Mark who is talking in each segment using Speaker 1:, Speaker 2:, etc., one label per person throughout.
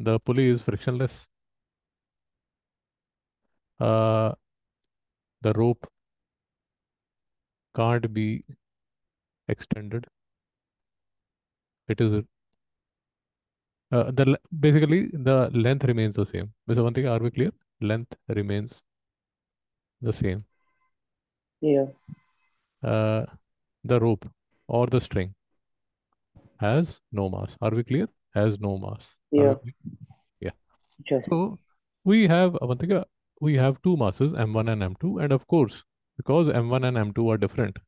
Speaker 1: The pulley is frictionless. Uh, the rope can't be extended. It is basically the length remains the same. Mr. One thing, are we clear? Length remains the same.
Speaker 2: Yeah.
Speaker 1: Uh, the rope or the string has no mass. Are we clear? Has no mass. Are we
Speaker 2: Yeah.
Speaker 1: clear? Yeah.
Speaker 2: Sure.
Speaker 1: So we have Avantika, we have two masses, M1 and M2, and of course, because M1 and M2 are different,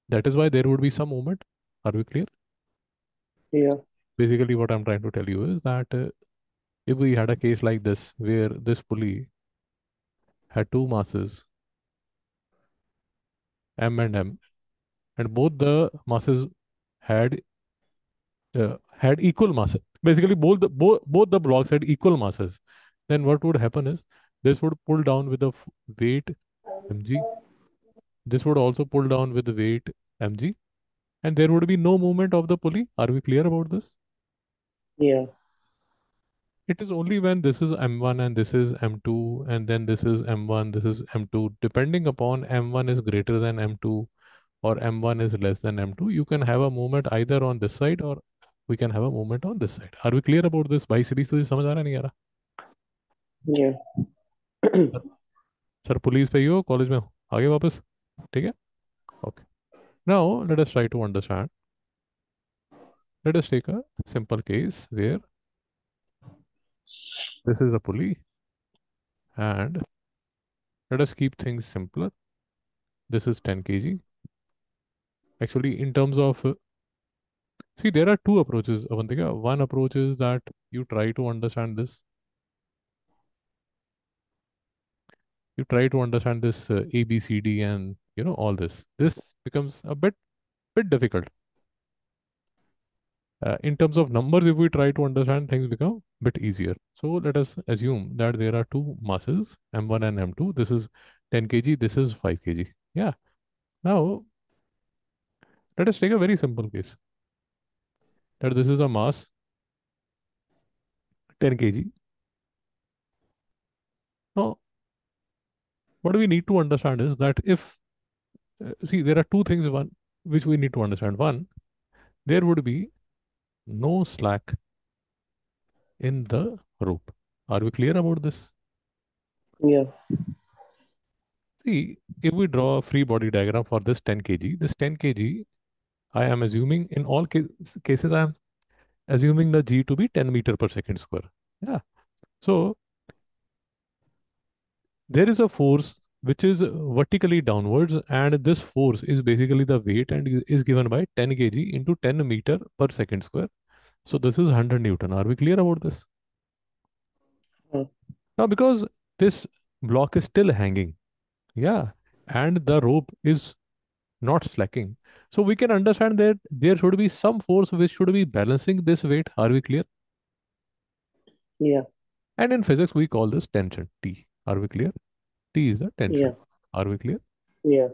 Speaker 1: that is why there would be some movement. Are we clear?
Speaker 2: Yeah.
Speaker 1: Basically, what I'm trying to tell you is that if we had a case like this where this pulley had two masses, M and M, and both the masses had had equal masses. Basically, both the blocks had equal masses. Then what would happen is this would pull down with the weight mg. This would also pull down with the weight mg, and there would be no movement of the pulley. Are we clear about this?
Speaker 2: Yeah.
Speaker 1: It is only when this is M1 and this is M2, and then this is M1, this is M2. Depending upon M1 is greater than M2 or M1 is less than M2, you can have a movement either on this side or we can have a movement on this side. Are we clear about this? भाई से भी तो समझ आ रहा नहीं आ रहा?
Speaker 2: Yeah.
Speaker 1: Sir sir police पे ही हो कॉलेज में हो आगे वापस ठीक है okay now let us try to understand let us take a simple case where this is a pulley and let us keep things simpler. This is 10 kg. Actually, in terms of, see, there are two approaches, Avantika. One approach is that you try to understand this. You try to understand this A, B, C, D, and all this. This becomes a bit difficult. In terms of numbers, if we try to understand, things become a bit easier. So let us assume that there are two masses, M1 and M2. This is 10 kg. This is 5 kg. Yeah. Now let us take a very simple case. That this is a mass 10 kg. Now, what we need to understand is that if, see, there are two things, one, which we need to understand. One, there would be no slack in the rope. Are we clear about this?
Speaker 2: Yeah.
Speaker 1: See, if we draw a free body diagram for this 10 kg, this 10 kg, I am assuming in all cases, I am assuming the g to be 10 meter per second square. Yeah. So there is a force which is vertically downwards, and this force is basically the weight and is given by 10 kg into 10 meter per second square. So this is 100 Newton. Are we clear about this?
Speaker 2: Uh,
Speaker 1: Now, because this block is still hanging, yeah, and the rope is not slacking, so we can understand that there should be some force which should be balancing this weight. Are we clear?
Speaker 2: yeah.
Speaker 1: And in physics, we call this tension, T. Are we clear? T is a tension.
Speaker 2: Yeah.
Speaker 1: Are we clear?
Speaker 2: Yeah.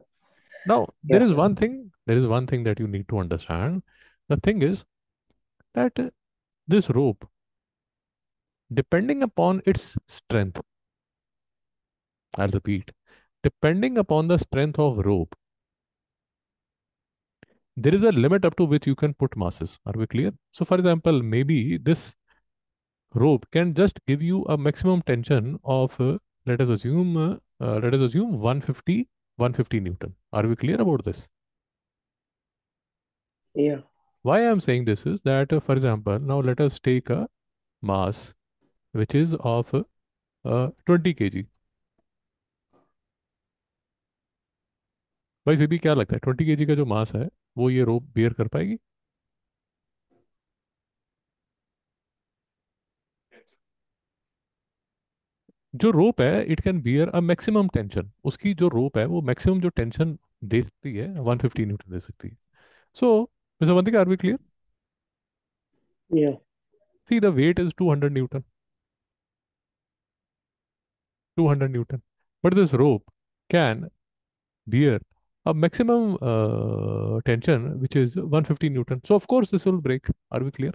Speaker 1: Now,
Speaker 2: Yeah.
Speaker 1: there is one thing that you need to understand. The thing is that this rope, depending upon its strength, I'll repeat, depending upon the strength of rope, there is a limit up to which you can put masses. Are we clear? So, for example, maybe this rope can just give you a maximum tension of, let us assume 150 Newton. Are we clear about this?
Speaker 2: Yeah.
Speaker 1: Why I'm saying this is that, for example, now let us take a mass which is of 20 kg. भाई CB क्या लगता है 20 kg का जो मास है वो ये रोप beer कर पाएगी? जो रोप है it can bear a maximum tension. उसकी जो रोप है वो मैक्सिमम जो टेंशन दे सकती है 150 न्यूटन दे सकती है. So mister Vantika, are we clear?
Speaker 2: Yeah.
Speaker 1: See the weight is 200 newton. 200 newton. But this rope can bear a maximum tension which is 150 Newton. So of course this will break. Are we clear?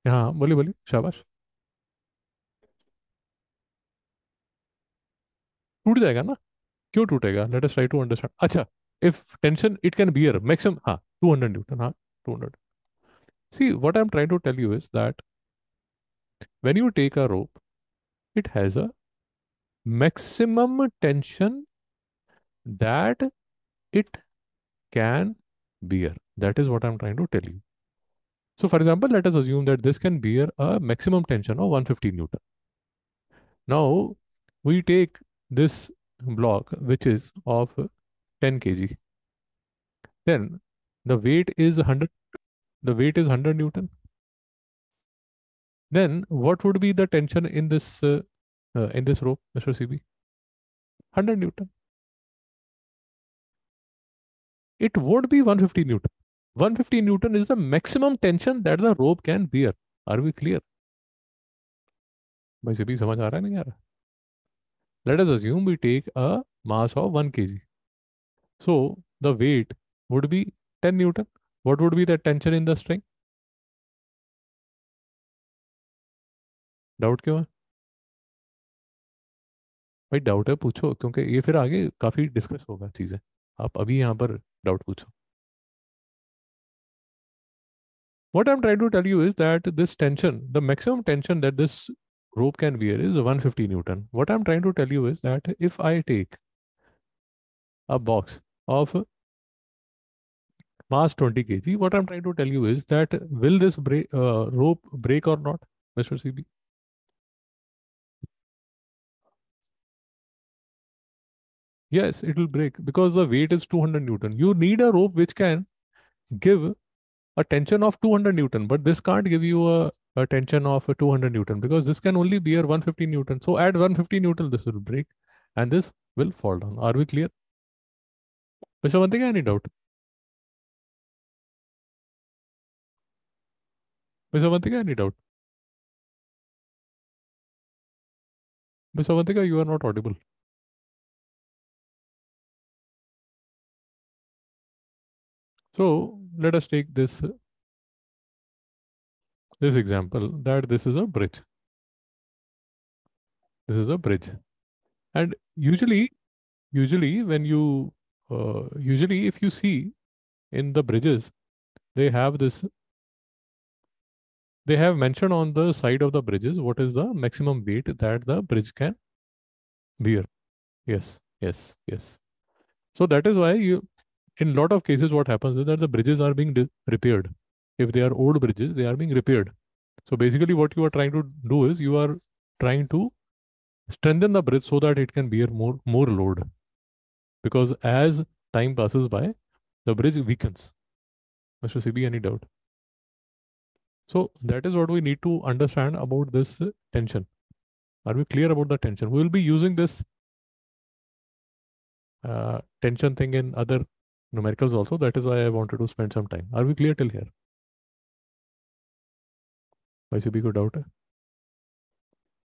Speaker 1: हाँ बोलिए बोलिए, शाबाश। टूट जाएगा ना, क्यों टूटेगा? Let us try to understand. अच्छा, if tension it can bear maximum, हाँ 200 न्यूटन, हाँ 200। See what I am trying to tell you is that when you take a rope, it has a maximum tension that it can bear. That is what I'm trying to tell you. So, for example, let us assume that this can bear a maximum tension of 150 Newton. Now, we take this block which is of 10 kg. Then the weight is 100. The weight is 100 Newton. Then what would be the tension in this rope, Mr. CB? 100 Newton. It won't be 150 Newton. 150 Newton is the maximum tension that the rope can bear. Are we clear? भाई सभी समझ आ रहा है नहीं आ रहा? Let us assume we take a mass of 1 kg. So the weight would be 10 Newton. What would be the tension in the string? Doubt क्यों है? भाई डाउट है पूछो, क्योंकि ये फिर आगे काफी डिस्कस होगा चीजें। आप अभी यहाँ पर डाउट पूछो। What I'm trying to tell you is that this tension, the maximum tension that this rope can bear is 150 Newton. What I'm trying to tell you is that if I take a box of mass 20 kg, what I'm trying to tell you is that will this rope break or not, Mr. CB? Yes, it will break because the weight is 200 Newton. You need a rope which can give a tension of 200 Newton, but this can't give you a tension of 200 Newton because this can only bear 150 Newton. So at 150 Newton, this will break and this will fall down. Are we clear? Mr. Vantika, any doubt? Mr. Vantika, any doubt? Mr. Vantika, you are not audible. So let us take this example that this is a bridge. This is a bridge. And usually when you usually if you see in the bridges, they have this, they have mentioned on the side of the bridges what is the maximum weight that the bridge can bear. Yes, yes, yes. So that is why you, in lot of cases what happens is that the bridges are being repaired. If they are old bridges, they are being repaired. So basically what you are trying to do is you are trying to strengthen the bridge so that it can bear more load, because as time passes by, the bridge weakens. Mr. CB, any doubt? So that is what we need to understand about this tension. Are we clear about the tension? We will be using this tension thing in other numericals also. That is why I wanted to spend some time. Are we clear till here? Why CB को doubt है?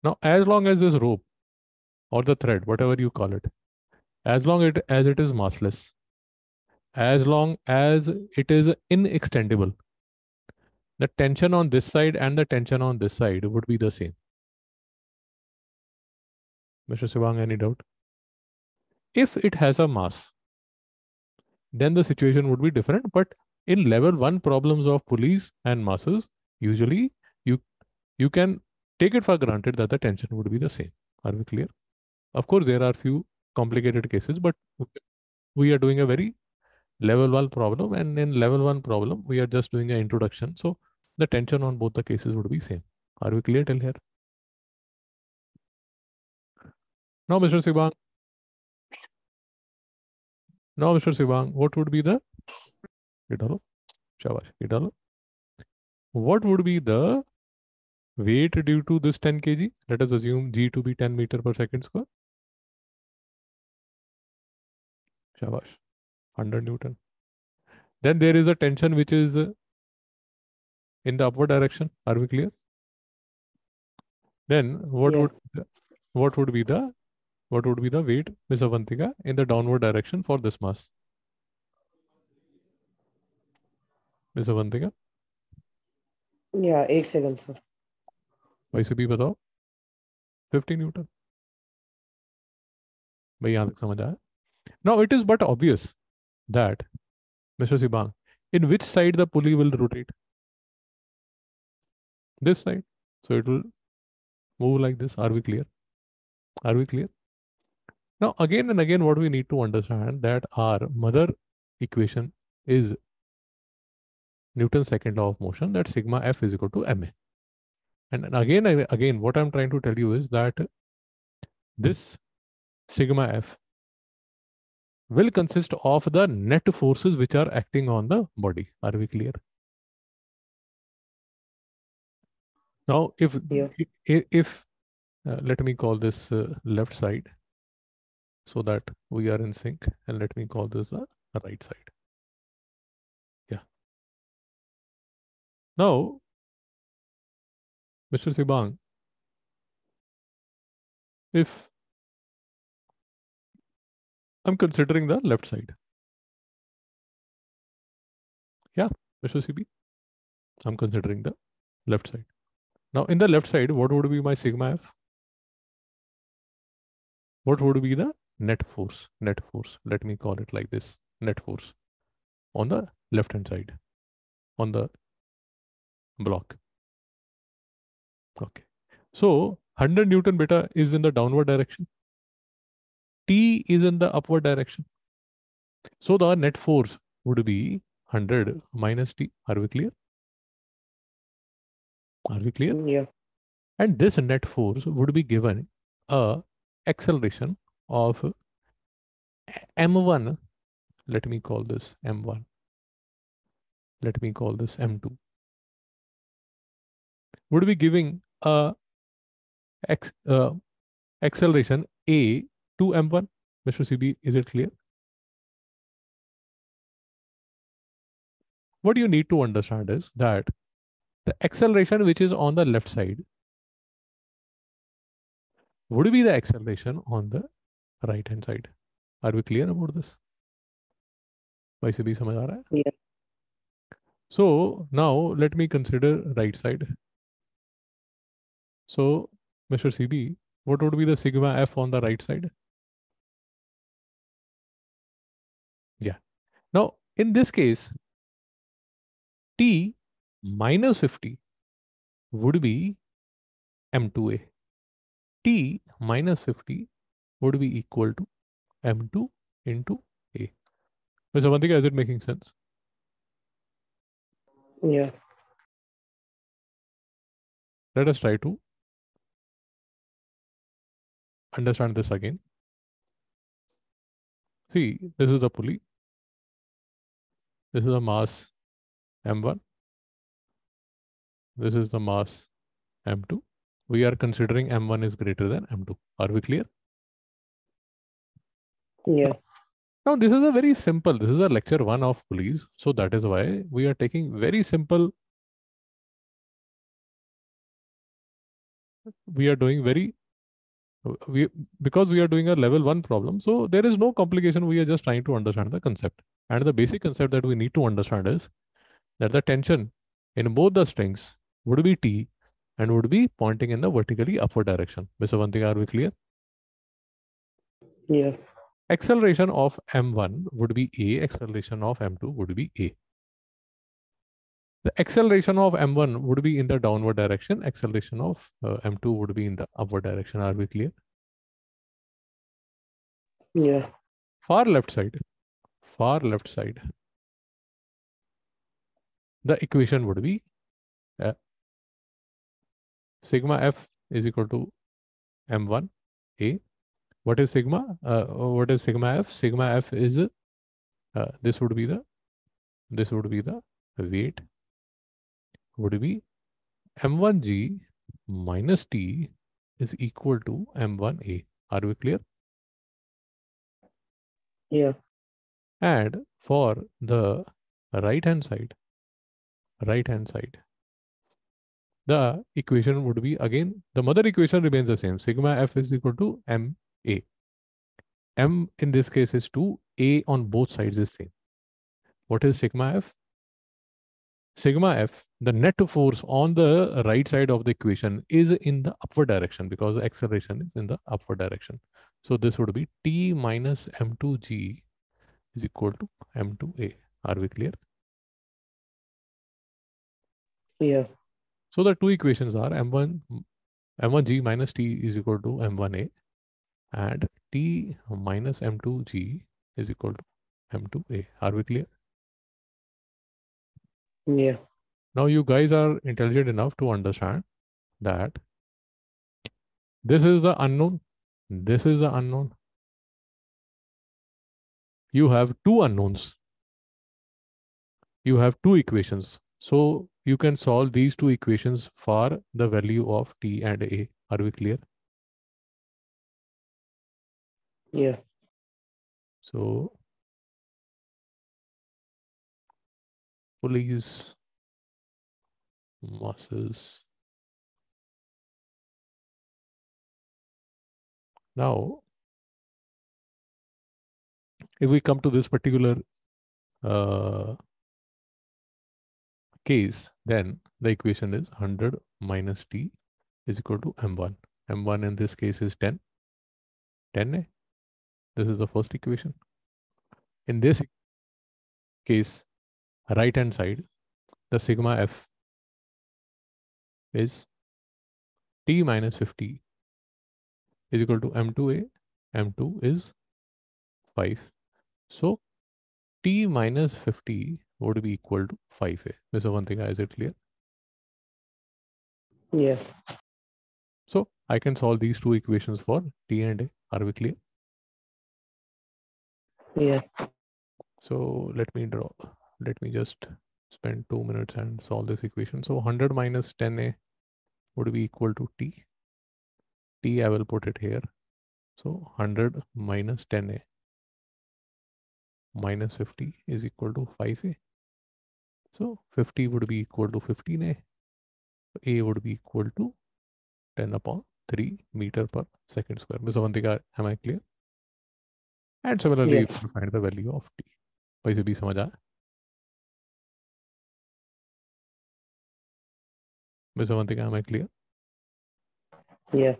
Speaker 1: Now, as long as this rope or the thread, whatever you call it, as long as it is massless, as long as it is inextendable, the tension on this side and the tension on this side would be the same. Mr. Sivang, any doubt? If it has a mass, then the situation would be different. But in level 1 problems of pulleys and masses, usually you you can take it for granted that the tension would be the same. Are we clear? Of course, there are few complicated cases, but we are doing a very level 1 problem, and in level 1 problem, we are just doing an introduction. So the tension on both the cases would be same. Are we clear till here? Now, Mr. Sivang, what would be the, ये डालो, शाबाश, ये डालो. What would be the weight due to this 10 kg? Let us assume G to be 10 meter per second square. Shabash, 100 Newton. Then there is a tension which is in the upward direction. Are we clear? Then
Speaker 2: Yeah.
Speaker 1: what would be the what would be the weight, Miss Avantika, in the downward direction for this mass? Miss Avantika?
Speaker 2: या 1 second sir.
Speaker 1: वैसे भी बताओ 50 Newton. भाई यहाँ तक समझ आया. Now it is but obvious that mister Sibang, in which side the pulley will rotate? This side. So it will move like this. Are we clear? Are we clear? Now again and again what we need to understand that our mother equation is Newton's second law of motion, that sigma f is equal to ma. And again what I'm trying to tell you is that this sigma f will consist of the net forces which are acting on the body. Are we clear? Now
Speaker 2: Yeah.
Speaker 1: if let me call this left side so that we are in sync, and let me call this the right side. Yeah. Now, Mr. Sibang, if I'm considering the left side, yeah, Mr. CB, I'm considering the left side. Now, in the left side, what would be my sigma f? What would be the net force? Net force. Let me call it like this. Net force on the left hand side, on the block. Okay. So 100 Newton beta is in the downward direction. T is in the upward direction. So the net force would be 100 minus T. Are we clear? Are we clear?
Speaker 2: Yeah.
Speaker 1: And this net force would be given a acceleration of m1. Let me call this m1. Let me call this m2. Would be giving a acceleration a to m1. Mr. CB, is it clear? What you need to understand is that the acceleration which is on the left side would be the acceleration on the right hand side. Are we clear about this? वैसे भी समझ आ रहा है?
Speaker 2: Yeah.
Speaker 1: So now let me consider right side. So Mr. CB, what would be the sigma f on the right side? Yeah. Now in this case, T minus 50 would be m2a. T minus 50 would be equal to m2 into a. Mr. Vandika, is it making sense?
Speaker 2: Yeah.
Speaker 1: Let us try to understand this again. See, this is the pulley. This is the mass m1. This is the mass m2. We are considering m1 is greater than m2. Are we clear?
Speaker 2: Yeah.
Speaker 1: Now this is a very simple, this is a lecture 1 of pulleys. So that is why we are taking very simple, we are doing very, because we are doing a level 1 problem. So there is no complication. We are just trying to understand the concept. And the basic concept that we need to understand is that the tension in both the strings would be T and would be pointing in the vertically upward direction. Mr. Vantika, are we clear?
Speaker 2: Yeah.
Speaker 1: Acceleration of m1 would be a, acceleration of m2 would be a. The acceleration of m1 would be in the downward direction, acceleration of m2 would be in the upward direction. Are we clear?
Speaker 2: Yeah.
Speaker 1: Far left side, the equation would be sigma f is equal to m1 a. What is sigma? What is sigma f? Sigma f is this would be the weight would be m1g minus t is equal to m1a. Are we clear?
Speaker 2: Yeah.
Speaker 1: And for the right hand side, the equation would be again, the mother equation remains the same. Sigma f is equal to m a. M in this case is 2, a on both sides is same. What is sigma f? sigma F, the net force on the right side of the equation is in the upward direction because the acceleration is in the upward direction. So this would be T minus M2G is equal to M2A. Are we clear?
Speaker 2: Yeah.
Speaker 1: So the two equations are M1G minus T is equal to M1A and T minus M2G is equal to M2A. Are we clear?
Speaker 2: Yeah.
Speaker 1: Now you guys are intelligent enough to understand that this is the unknown, this is the unknown. You have two unknowns. You have two equations. So you can solve these two equations for the value of T and A. Are we clear?
Speaker 2: Yeah.
Speaker 1: So pulleys, masses. Now, if we come to this particular uh, case, then the equation is 100 minus T is equal to M1. M1 in this case is 10. 10A. This is the first equation. In this case, right hand side, the sigma F is T minus 50 is equal to M2A. M2 is 5. So T minus 50 would be equal to 5A. Mr. Vantika, is it clear?
Speaker 2: Yeah.
Speaker 1: So I can solve these two equations for T and A. Are we clear?
Speaker 2: Yeah.
Speaker 1: So let me just spend 2 minutes and solve this equation. So 100 minus 10A would be equal to T. T I will put it here. So 100 minus 10A minus 50 is equal to 5A. So 50 would be equal to 15A. A would be equal to 10 upon 3 meter per second square. Ms. Avantika, am I clear? And similarly, you
Speaker 2: Yes.
Speaker 1: can find the value of T. वैसे भी समझ आया? Ms. Avantika, am I clear?
Speaker 2: Yeah.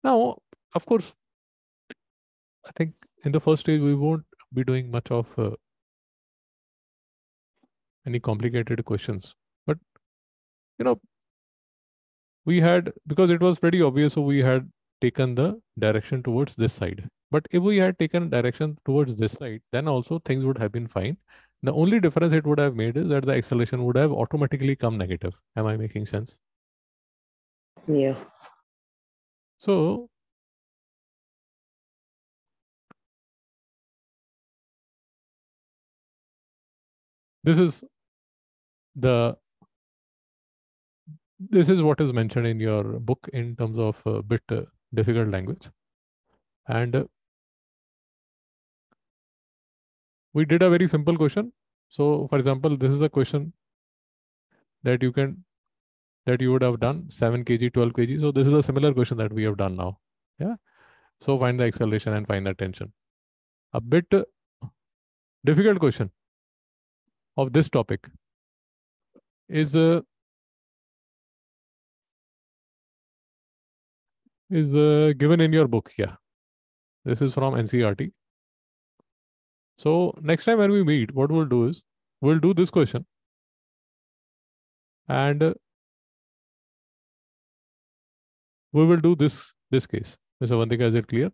Speaker 1: Now, of course, I think in the first stage, we won't be doing much of any complicated questions. But, you know, we had, because it was pretty obvious, so we had taken the direction towards this side. But if we had taken direction towards this side, then also things would have been fine. The only difference it would have made is that the acceleration would have automatically come negative. Am I making sense?
Speaker 2: Yeah.
Speaker 1: So this is what is mentioned in your book in terms of a bit difficult language. And we did a very simple question. So for example, this is a question that you would have done 7 kg, 12 kg. So this is a similar question that we have done now. Yeah. So find the acceleration and find the tension. A bit difficult question of this topic is given in your book. Yeah. This is from NCERT. So next time when we meet, what we'll do is we'll do this question and we will do this case. Mr. Vantika, is it clear?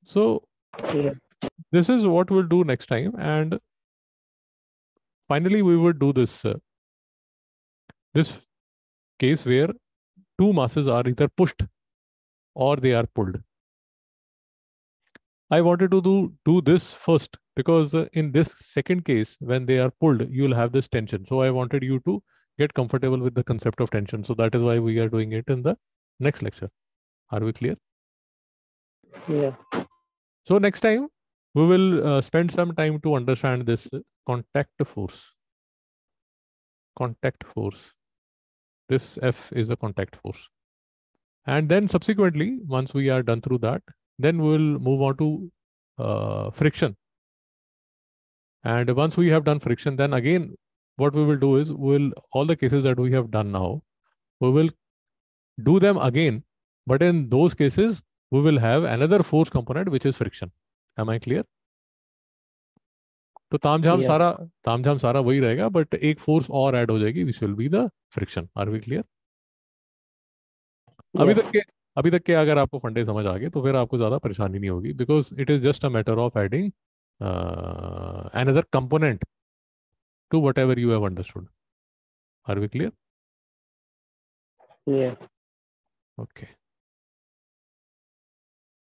Speaker 1: So
Speaker 2: Yeah.
Speaker 1: this is what we'll do next time, and finally we will do this case where two masses are either pushed or they are pulled. I wanted to do this first because in this second case, when they are pulled, you'll have this tension. So I wanted you to get comfortable with the concept of tension. So that is why we are doing it in the next lecture. Are we clear?
Speaker 2: Yeah.
Speaker 1: So next time we will spend some time to understand this contact force. Contact force. This F is a contact force. And then subsequently, once we are done through that, then we'll move on to friction. And once we have done friction, then again, what we will do is we'll all the cases that we have done now, we will do them again, but in those cases we will have another force component which is friction. Am I clear? तो
Speaker 2: Yeah.
Speaker 1: तामझाम सारा वही रहेगा, but एक force और add हो जाएगी which will be the friction. Are we clear? अभी
Speaker 2: Yeah.
Speaker 1: तक के अभी तक के अगर आपको फंडे समझ आ गए तो फिर आपको ज़्यादा परेशानी नहीं होगी, because it is just a matter of adding another component to whatever you have understood. Are we clear?
Speaker 2: Yeah.
Speaker 1: Okay.